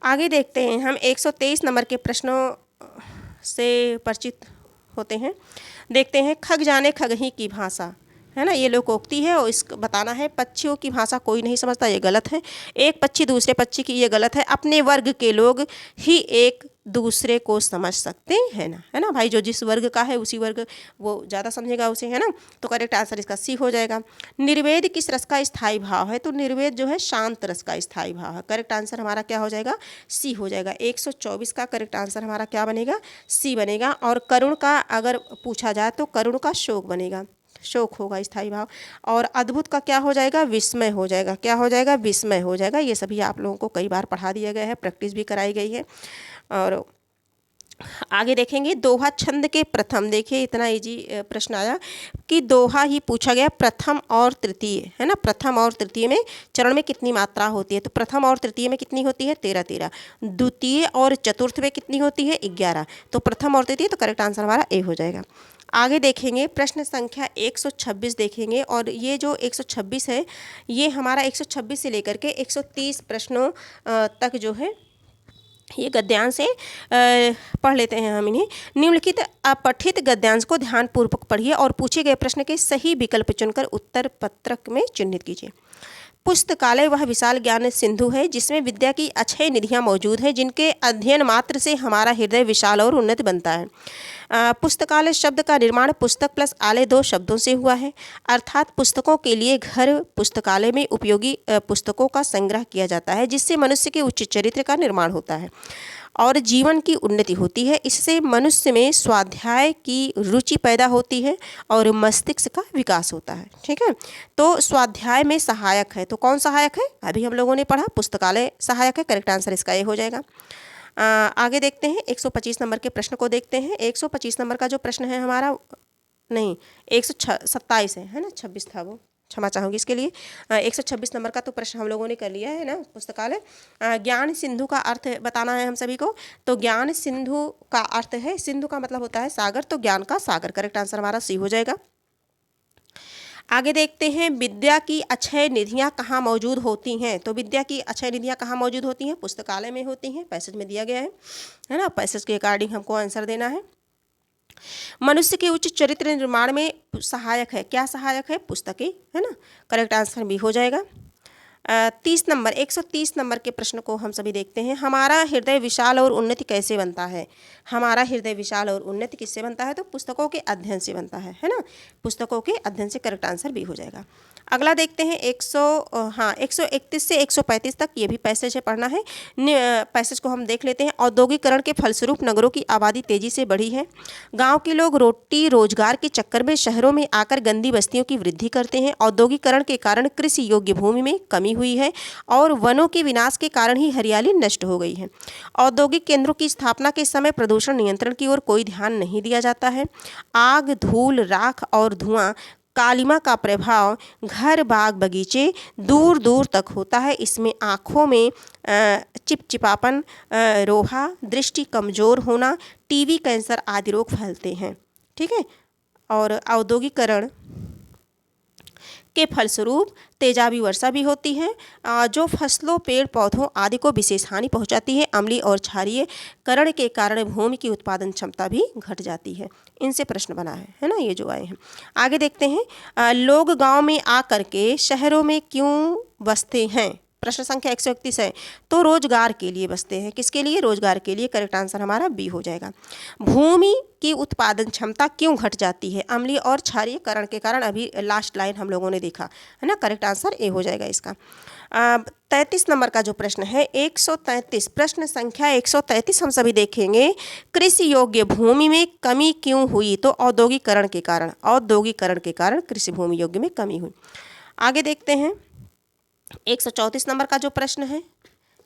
आगे देखते हैं हम 123 नंबर के प्रश्नों से परिचित होते हैं। देखते हैं, खग जाने खगही की भाषा, है ना, ये लोकोक्ति है और इसको बताना है पक्षियों की भाषा कोई नहीं समझता, ये गलत है। एक पक्षी दूसरे पक्षी की, ये गलत है। अपने वर्ग के लोग ही एक दूसरे को समझ सकते हैं ना, है ना भाई, जो जिस वर्ग का है उसी वर्ग वो ज़्यादा समझेगा उसे, है ना। तो करेक्ट आंसर इसका सी हो जाएगा। निर्वेद किस रस का स्थायी भाव है? तो निर्वेद जो है शांत रस का स्थायी भाव है। करेक्ट आंसर हमारा क्या हो जाएगा? सी हो जाएगा। 124 का करेक्ट आंसर हमारा क्या बनेगा? सी बनेगा। और करुण का अगर पूछा जाए तो करुण का शोक बनेगा, शोक होगा स्थायी भाव। और अद्भुत का क्या हो जाएगा? विस्मय हो जाएगा। क्या हो जाएगा? विस्मय हो जाएगा। ये सभी आप लोगों को कई बार पढ़ा दिया गया है, प्रैक्टिस भी कराई गई है। और आगे देखेंगे दोहा छंद के प्रथम, देखिए इतना इजी प्रश्न आया कि दोहा ही पूछा गया प्रथम और तृतीय, है ना। प्रथम और तृतीय में चरण में कितनी मात्रा होती है? तो प्रथम और तृतीय में कितनी होती है? 13। द्वितीय और चतुर्थ में कितनी होती है? 11। तो प्रथम और तृतीय, तो करेक्ट आंसर हमारा ए हो जाएगा। आगे देखेंगे प्रश्न संख्या 126 देखेंगे, और ये जो 126 है ये हमारा 126 से लेकर के 130 प्रश्नों तक जो है ये गद्यांश से पढ़ लेते हैं हम इन्हें। निम्नलिखित अपठित गद्यांश को ध्यानपूर्वक पढ़िए और पूछे गए प्रश्न के सही विकल्प चुनकर उत्तर पत्रक में चिन्हित कीजिए। पुस्तकालय वह विशाल ज्ञान सिंधु है जिसमें विद्या की अक्षय निधियाँ मौजूद हैं, जिनके अध्ययन मात्र से हमारा हृदय विशाल और उन्नत बनता है। पुस्तकालय शब्द का निर्माण पुस्तक प्लस आलय 2 शब्दों से हुआ है, अर्थात पुस्तकों के लिए घर पुस्तकालय में उपयोगी पुस्तकों का संग्रह किया जाता है, जिससे मनुष्य के उच्च चरित्र का निर्माण होता है और जीवन की उन्नति होती है। इससे मनुष्य में स्वाध्याय की रुचि पैदा होती है और मस्तिष्क का विकास होता है। ठीक है, तो स्वाध्याय में सहायक है, तो कौन सहायक है? अभी हम लोगों ने पढ़ा, पुस्तकालय सहायक है। करेक्ट आंसर इसका ये हो जाएगा। आगे देखते हैं 125 नंबर के प्रश्न को देखते हैं। 125 नंबर का जो प्रश्न है हमारा, नहीं 127 है ना, 26 था वो, क्षमा चाहूँगी इसके लिए। 126 नंबर का तो प्रश्न हम लोगों ने कर लिया है ना। पुस्तकालय ज्ञान सिंधु का अर्थ बताना है हम सभी को। तो ज्ञान सिंधु का अर्थ है, सिंधु का मतलब होता है सागर, तो ज्ञान का सागर। करेक्ट आंसर हमारा सी हो जाएगा। आगे देखते हैं विद्या की अक्षय निधियाँ कहाँ मौजूद होती हैं? तो विद्या की अक्षय निधियाँ कहाँ मौजूद होती हैं? पुस्तकालय में होती हैं, पैसेज में दिया गया है ना। पैसेज के अकॉर्डिंग हमको आंसर देना है। मनुष्य के उच्च चरित्र निर्माण में सहायक है, क्या सहायक है? पुस्तकें, है ना। करेक्ट आंसर भी हो जाएगा। 130 नंबर के प्रश्न को हम सभी देखते हैं। हमारा हृदय विशाल और उन्नति कैसे बनता है? हमारा हृदय विशाल और उन्नति किससे बनता है? तो पुस्तकों के अध्ययन से बनता है ना। पुस्तकों के अध्ययन से करेक्ट आंसर भी हो जाएगा। अगला देखते हैं 131 से 135 तक, ये भी पैसेज है, पढ़ना है। पैसेज को हम देख लेते हैं। औद्योगिकरण के फलस्वरूप नगरों की आबादी तेजी से बढ़ी है। गांव के लोग रोटी रोजगार के चक्कर में शहरों में आकर गंदी बस्तियों की वृद्धि करते हैं। औद्योगिकरण के कारण कृषि योग्य भूमि में कमी हुई है और वनों के विनाश के कारण ही हरियाली नष्ट हो गई है। औद्योगिक केंद्रों की स्थापना के समय प्रदूषण नियंत्रण की ओर कोई ध्यान नहीं दिया जाता है। आग, धूल, राख और धुआं, कालिमा का प्रभाव घर, बाग, बगीचे दूर दूर तक होता है। इसमें आँखों में चिपचिपापन, रोहा, दृष्टि कमजोर होना, टीबी, कैंसर आदि रोग फैलते हैं। ठीक है, और औद्योगिकरण के फलस्वरूप तेजाबी वर्षा भी होती है, जो फसलों, पेड़ पौधों आदि को विशेष हानि पहुंचाती है। अम्लीय और क्षारीय करण के कारण भूमि की उत्पादन क्षमता भी घट जाती है। इनसे प्रश्न बना है ना, ये जो आए हैं। आगे देखते हैं, लोग गांव में आकर के शहरों में क्यों बसते हैं? प्रश्न संख्या 131 है। तो रोजगार के लिए बसते हैं। किसके लिए? रोजगार के लिए। करेक्ट आंसर हमारा बी हो जाएगा। भूमि की उत्पादन क्षमता क्यों घट जाती है? अम्लीय और क्षारीय करण के कारण। अभी लास्ट लाइन हम लोगों ने देखा है ना। करेक्ट आंसर ए हो जाएगा इसका। 33 नंबर का जो प्रश्न है 133, प्रश्न संख्या 133 हम सभी देखेंगे। कृषि योग्य भूमि में कमी क्यों हुई? तो औद्योगिकरण के कारण। औद्योगिकरण के कारण कृषि भूमि योग्य में कमी हुई। आगे देखते हैं 134 नंबर का जो प्रश्न है,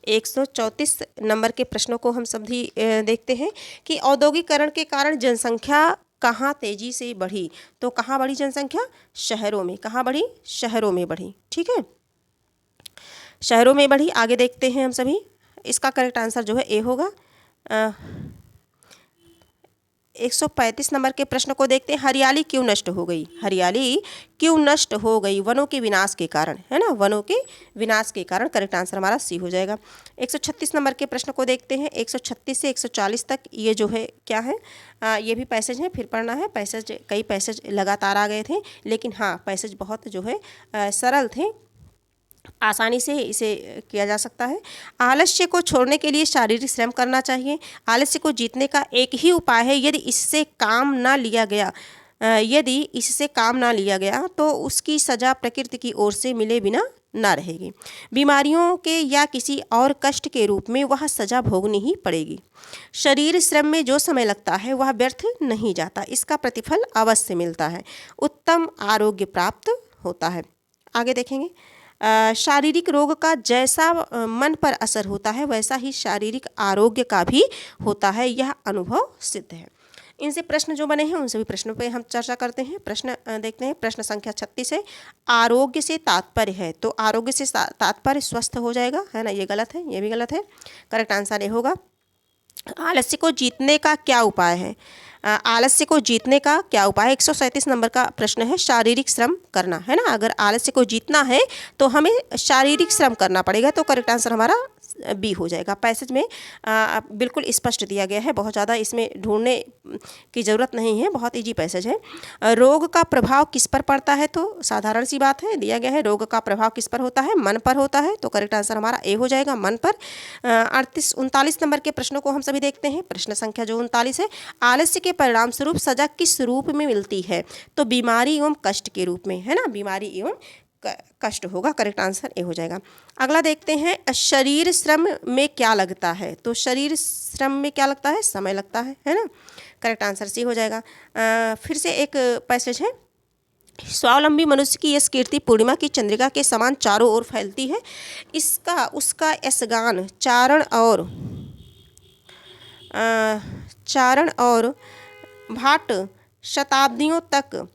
134 नंबर के प्रश्नों को हम सभी देखते हैं कि औद्योगिकरण के कारण जनसंख्या कहाँ तेजी से बढ़ी? तो कहाँ बढ़ी जनसंख्या? शहरों में। कहाँ बढ़ी? शहरों में बढ़ी। ठीक है, शहरों में बढ़ी। आगे देखते हैं हम सभी, इसका करेक्ट आंसर जो है ए होगा। 135 नंबर के प्रश्न को देखते हैं। हरियाली क्यों नष्ट हो गई? हरियाली क्यों नष्ट हो गई? वनों के विनाश के कारण, है ना, वनों के विनाश के कारण। करेक्ट आंसर हमारा सी हो जाएगा। 136 नंबर के प्रश्न को देखते हैं। 136 से 140 तक ये जो है क्या है, ये भी पैसेज है, फिर पढ़ना है। पैसेज, कई पैसेज लगातार आ गए थे, लेकिन हाँ पैसेज बहुत जो है सरल थे, आसानी से इसे किया जा सकता है। आलस्य को छोड़ने के लिए शारीरिक श्रम करना चाहिए। आलस्य को जीतने का एक ही उपाय है, यदि इससे काम ना लिया गया तो उसकी सजा प्रकृति की ओर से मिले बिना ना रहेगी। बीमारियों के या किसी और कष्ट के रूप में वह सजा भोगनी ही पड़ेगी। शरीर श्रम में जो समय लगता है वह व्यर्थ नहीं जाता, इसका प्रतिफल अवश्य मिलता है। उत्तम आरोग्य प्राप्त होता है। आगे देखेंगे। शारीरिक रोग का जैसा मन पर असर होता है वैसा ही शारीरिक आरोग्य का भी होता है, यह अनुभव सिद्ध है। इनसे प्रश्न जो बने हैं उन सभी प्रश्नों पे हम चर्चा करते हैं। प्रश्न देखते हैं। प्रश्न संख्या 36 है। आरोग्य से तात्पर्य है, तो आरोग्य से तात्पर्य स्वस्थ हो जाएगा, है ना, ये गलत है, ये भी गलत है। करेक्ट आंसर ये होगा। आलस्य को जीतने का क्या उपाय है? आलस्य को जीतने का क्या उपाय? 137 नंबर का प्रश्न है। शारीरिक श्रम करना, है ना। अगर आलस्य को जीतना है तो हमें शारीरिक श्रम करना पड़ेगा, तो करेक्ट आंसर हमारा बी हो जाएगा। पैसेज में बिल्कुल स्पष्ट दिया गया है, बहुत ज़्यादा इसमें ढूंढने की ज़रूरत नहीं है, बहुत इजी पैसेज है। रोग का प्रभाव किस पर पड़ता है? तो साधारण सी बात है, दिया गया है रोग का प्रभाव किस पर होता है? मन पर होता है, तो करेक्ट आंसर हमारा ए हो जाएगा, मन पर। 39 नंबर के प्रश्नों को हम सभी देखते हैं। प्रश्न संख्या जो 39 है। आलस्य के परिणाम स्वरूप सजा किस रूप में मिलती है? तो बीमारी एवं कष्ट के रूप में, है ना, बीमारी एवं कष्ट होगा। करेक्ट आंसर ए हो जाएगा। अगला देखते हैं। शरीर श्रम में क्या लगता है? तो शरीर श्रम में क्या लगता है? समय लगता है ना। करेक्ट आंसर सी हो जाएगा। फिर से एक पैसेज है। स्वावलंबी मनुष्य की यश कीर्ति पूर्णिमा की चंद्रिका के समान चारों ओर फैलती है। उसका यशगान चारण और भाट शताब्दियों तक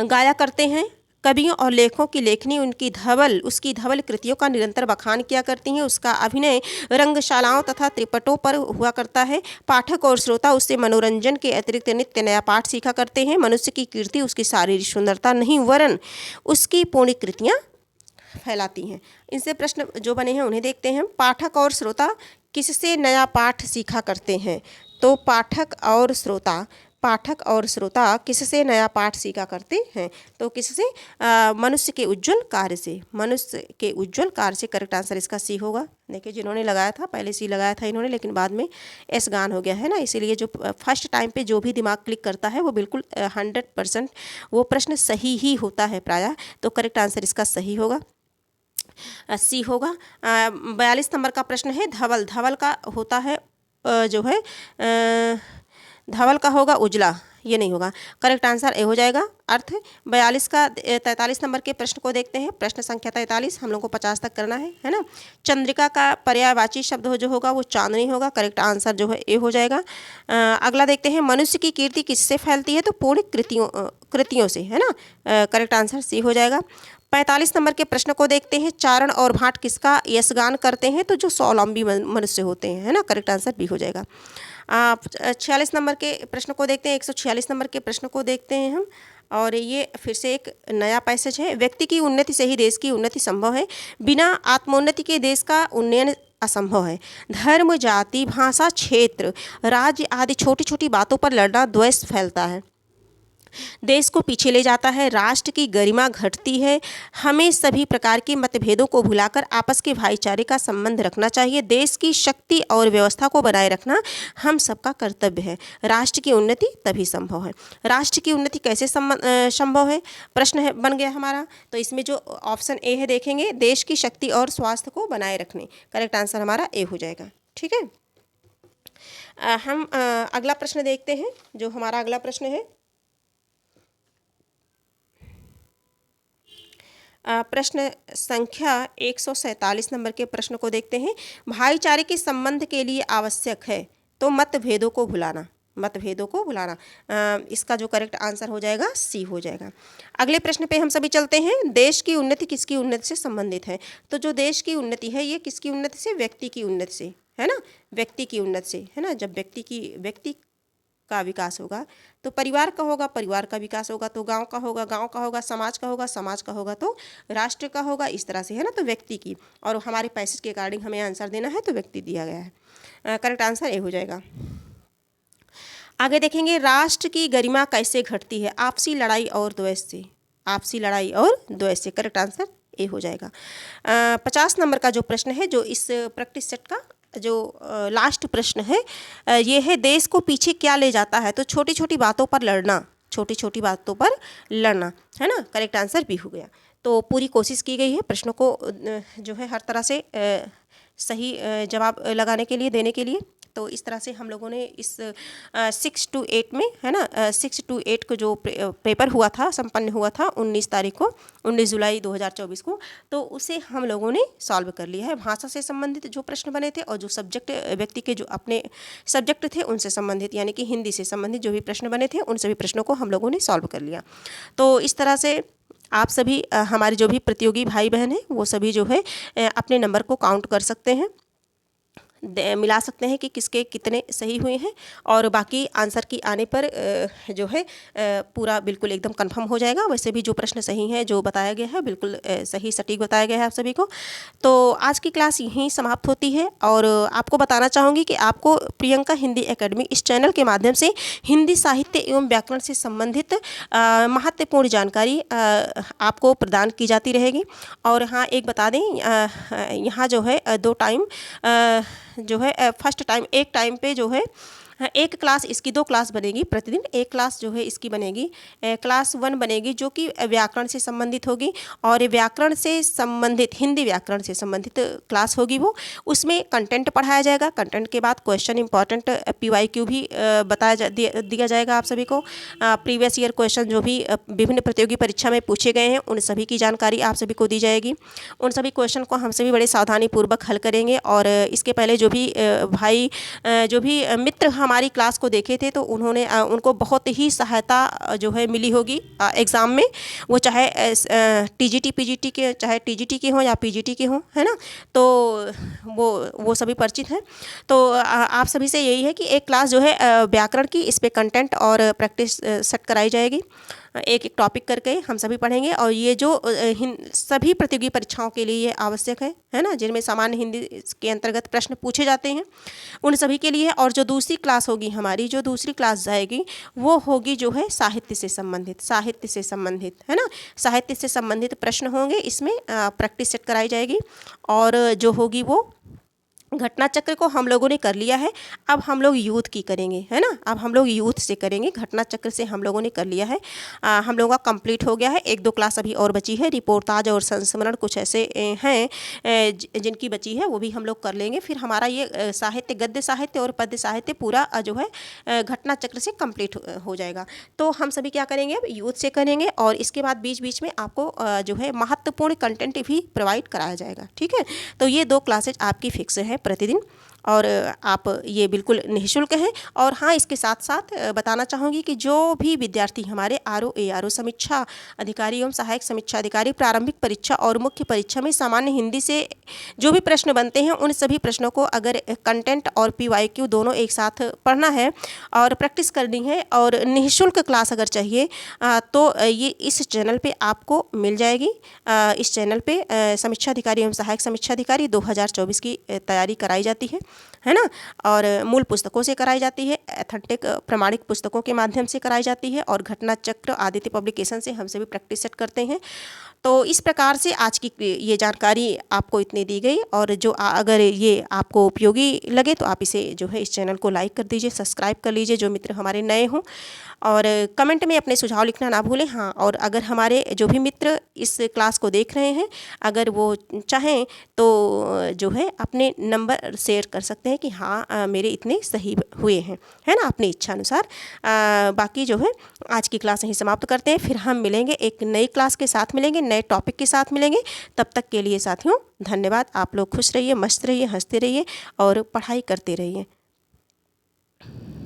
गाया करते हैं। कवियों और लेखकों की लेखनी उसकी धवल कृतियों का निरंतर बखान किया करती हैं। उसका अभिनय रंगशालाओं तथा त्रिपटों पर हुआ करता है। पाठक और श्रोता उससे मनोरंजन के अतिरिक्त नित्य नया पाठ सीखा करते हैं। मनुष्य की कीर्ति उसकी शारीरिक सुंदरता नहीं वरन उसकी पूर्ण कृतियाँ फैलाती हैं। इनसे प्रश्न जो बने हैं उन्हें देखते हैं। पाठक और श्रोता किससे नया पाठ सीखा करते हैं? तो पाठक और श्रोता किससे नया पाठ सीखा करते हैं? तो किससे? मनुष्य के उज्जवल कार्य से। मनुष्य के उज्जवल कार्य से। करेक्ट आंसर इसका सी होगा। देखिए जिन्होंने लगाया था, पहले सी लगाया था इन्होंने, लेकिन बाद में एस गान हो गया है ना, इसीलिए जो फर्स्ट टाइम पे जो भी दिमाग क्लिक करता है वो बिल्कुल 100% वो प्रश्न सही ही होता है प्रायः। तो करेक्ट आंसर इसका सही होगा, सी होगा। 42 नंबर का प्रश्न है। धवल का होता है जो है धवल का होगा उजला, ये नहीं होगा। करेक्ट आंसर ए हो जाएगा। अर्थ 43 नंबर के प्रश्न को देखते हैं। प्रश्न संख्या 43, हम लोग को 50 तक करना है ना। चंद्रिका का पर्यायवाची शब्द जो होगा वो चांदनी होगा। करेक्ट आंसर जो है ए हो जाएगा। अगला देखते हैं। मनुष्य की कीर्ति किससे फैलती है? तो पूर्ण कृतियों से, है ना। करेक्ट आंसर सी हो जाएगा। 45 नंबर के प्रश्न को देखते हैं। चारण और भाट किसका यशगान करते हैं? तो जो स्वावलंबी मनुष्य होते हैं, है ना। करेक्ट आंसर बी हो जाएगा। 46 नंबर के प्रश्न को देखते हैं। 146 नंबर के प्रश्न को देखते हैं हम, और ये फिर से एक नया पैसेज है। व्यक्ति की उन्नति से ही देश की उन्नति संभव है, बिना आत्मोन्नति के देश का उन्नयन असंभव है। धर्म, जाति, भाषा, क्षेत्र, राज्य आदि छोटी छोटी बातों पर लड़ना द्वेष फैलता है, देश को पीछे ले जाता है, राष्ट्र की गरिमा घटती है। हमें सभी प्रकार के मतभेदों को भुलाकर आपस के भाईचारे का संबंध रखना चाहिए। देश की शक्ति और व्यवस्था को बनाए रखना हम सबका कर्तव्य है। राष्ट्र की उन्नति तभी संभव है। राष्ट्र की उन्नति कैसे संभव है? प्रश्न बन गया हमारा। तो इसमें जो ऑप्शन ए है देखेंगे, देश की शक्ति और स्वास्थ्य को बनाए रखने। करेक्ट आंसर हमारा ए हो जाएगा। ठीक है। हम अगला प्रश्न देखते हैं। जो हमारा अगला प्रश्न है, प्रश्न संख्या 147 नंबर के प्रश्न को देखते हैं। भाईचारे के संबंध के लिए आवश्यक है तो मतभेदों को भुलाना। इसका जो करेक्ट आंसर हो जाएगा सी हो जाएगा। अगले प्रश्न पे हम सभी चलते हैं। देश की उन्नति किसकी उन्नति से संबंधित है? तो जो देश की उन्नति है ये किसकी उन्नति से? व्यक्ति की उन्नति से, है ना। व्यक्ति की उन्नति से, है ना। जब व्यक्ति का विकास होगा तो परिवार का होगा, परिवार का विकास होगा तो गांव का होगा, गांव का होगा समाज का होगा, समाज का होगा तो राष्ट्र का होगा, इस तरह से है ना। तो व्यक्ति की, और हमारे पैसेज के अकॉर्डिंग हमें आंसर देना है तो व्यक्ति दिया गया है। करेक्ट आंसर ए हो जाएगा। आगे देखेंगे, राष्ट्र की गरिमा कैसे घटती है? आपसी लड़ाई और द्वेष से। आपसी लड़ाई और द्वेष से, करेक्ट आंसर ए हो जाएगा। 50 नंबर का जो प्रश्न है, जो इस प्रैक्टिस सेट का जो लास्ट प्रश्न है, ये है, देश को पीछे क्या ले जाता है? तो छोटी छोटी बातों पर लड़ना, छोटी छोटी बातों पर लड़ना, है ना। करेक्ट आंसर भी हो गया। तो पूरी कोशिश की गई है प्रश्नों को जो है हर तरह से सही जवाब लगाने के लिए, देने के लिए। तो इस तरह से हम लोगों ने इस 6 to 8 में, है ना, 6 to 8 को जो पेपर हुआ था, संपन्न हुआ था 19 तारीख को, 19 जुलाई 2024 को, तो उसे हम लोगों ने सॉल्व कर लिया है। भाषा से संबंधित जो प्रश्न बने थे और जो सब्जेक्ट, व्यक्ति के जो अपने सब्जेक्ट थे उनसे संबंधित, यानी कि हिंदी से संबंधित जो भी प्रश्न बने थे, उन सभी प्रश्नों को हम लोगों ने सॉल्व कर लिया। तो इस तरह से आप सभी हमारे जो भी प्रतियोगी भाई बहन हैं, वो सभी जो है अपने नंबर को काउंट कर सकते हैं, मिला सकते हैं कि किसके कितने सही हुए हैं, और बाकी आंसर की आने पर जो है पूरा बिल्कुल एकदम कंफर्म हो जाएगा। वैसे भी जो प्रश्न सही हैं, जो बताया गया है, बिल्कुल सही सटीक बताया गया है आप सभी को। तो आज की क्लास यहीं समाप्त होती है, और आपको बताना चाहूँगी कि आपको प्रियंका हिंदी एकेडमी इस चैनल के माध्यम से हिंदी साहित्य एवं व्याकरण से संबंधित महत्वपूर्ण जानकारी आपको प्रदान की जाती रहेगी। और हाँ, एक बता दें, यहाँ जो है 2 टाइम जो है फर्स्ट टाइम, एक टाइम पे जो है एक क्लास, इसकी 2 क्लास बनेगी प्रतिदिन। एक क्लास जो है इसकी बनेगी क्लास 1 बनेगी, जो कि व्याकरण से संबंधित होगी, और व्याकरण से संबंधित, हिंदी व्याकरण से संबंधित क्लास होगी वो। उसमें कंटेंट पढ़ाया जाएगा, कंटेंट के बाद क्वेश्चन इंपॉर्टेंट PYQ भी दिया जाएगा आप सभी को। प्रीवियस ईयर क्वेश्चन जो भी विभिन्न प्रतियोगी परीक्षा में पूछे गए हैं, उन सभी की जानकारी आप सभी को दी जाएगी। उन सभी क्वेश्चन को हम सभी बड़े सावधानीपूर्वक हल करेंगे। और इसके पहले जो भी भाई, जो भी मित्र हमारी क्लास को देखे थे, तो उन्होंने उनको बहुत ही सहायता जो है मिली होगी एग्ज़ाम में, वो चाहे TGT PGT के, चाहे TGT के हों या PGT के हों, है ना। तो वो सभी परिचित हैं। तो आप सभी से यही है कि एक क्लास जो है व्याकरण की, इस पे कंटेंट और प्रैक्टिस सेट कराई जाएगी। एक एक टॉपिक करके हम सभी पढ़ेंगे, और ये जो सभी प्रतियोगी परीक्षाओं के लिए ये आवश्यक है ना, जिनमें सामान्य हिंदी के अंतर्गत प्रश्न पूछे जाते हैं, उन सभी के लिए। और जो दूसरी क्लास होगी हमारी, जो दूसरी क्लास जाएगी, वो होगी जो है साहित्य से संबंधित, साहित्य से संबंधित, है ना। साहित्य से संबंधित प्रश्न होंगे, इसमें प्रैक्टिस सेट कराई जाएगी। और जो होगी वो घटना चक्र को हम लोगों ने कर लिया है, अब हम लोग यूथ की करेंगे, है ना। अब हम लोग यूथ से करेंगे, घटना चक्र से हम लोगों ने कर लिया है, हम लोगों का कंप्लीट हो गया है। 1-2 क्लास अभी और बची है, रिपोर्टाज और संस्मरण कुछ ऐसे हैं जिनकी बची है, वो भी हम लोग कर लेंगे। फिर हमारा ये साहित्य, गद्य साहित्य और पद्य साहित्य पूरा जो है घटना चक्र से कंप्लीट हो जाएगा। तो हम सभी क्या करेंगे, अब यूथ से करेंगे, और इसके बाद बीच बीच में आपको जो है महत्वपूर्ण कंटेंट भी प्रोवाइड कराया जाएगा, ठीक है। तो ये 2 क्लासेज आपकी फिक्स है प्रतिदिन, और आप ये बिल्कुल निःशुल्क हैं। और हाँ, इसके साथ साथ बताना चाहूँगी कि जो भी विद्यार्थी हमारे RO ARO समीक्षा अधिकारी एवं सहायक समीक्षा अधिकारी प्रारंभिक परीक्षा और मुख्य परीक्षा में सामान्य हिंदी से जो भी प्रश्न बनते हैं, उन सभी प्रश्नों को अगर कंटेंट और PYQ दोनों एक साथ पढ़ना है और प्रैक्टिस करनी है, और निःशुल्क क्लास अगर चाहिए, तो ये इस चैनल पे आपको मिल जाएगी। इस चैनल पे समीक्षा अधिकारी एवं सहायक समीक्षा अधिकारी 2024 की तैयारी कराई जाती है ना। और मूल पुस्तकों से कराई जाती है, एथेंटिक प्रमाणिक पुस्तकों के माध्यम से कराई जाती है, और घटना चक्र आदित्य पब्लिकेशन से हम सभी प्रैक्टिस सेट करते हैं। तो इस प्रकार से आज की ये जानकारी आपको इतनी दी गई, और जो अगर ये आपको उपयोगी लगे तो आप इसे जो है इस चैनल को लाइक कर दीजिए, सब्सक्राइब कर लीजिए, जो मित्र हमारे नए हों, और कमेंट में अपने सुझाव लिखना ना भूलें। हाँ, और अगर हमारे जो भी मित्र इस क्लास को देख रहे हैं, अगर वो चाहें तो जो है अपने नंबर शेयर कर सकते हैं कि हाँ मेरे इतने सही हुए हैं, है ना, अपनी इच्छा अनुसार। बाकी जो है आज की क्लास यहीं समाप्त करते हैं, फिर हम मिलेंगे एक नई क्लास के साथ, मिलेंगे नए टॉपिक के साथ मिलेंगे। तब तक के लिए साथियों धन्यवाद। आप लोग खुश रहिए, मस्त रहिए, हंसते रहिए और पढ़ाई करते रहिए।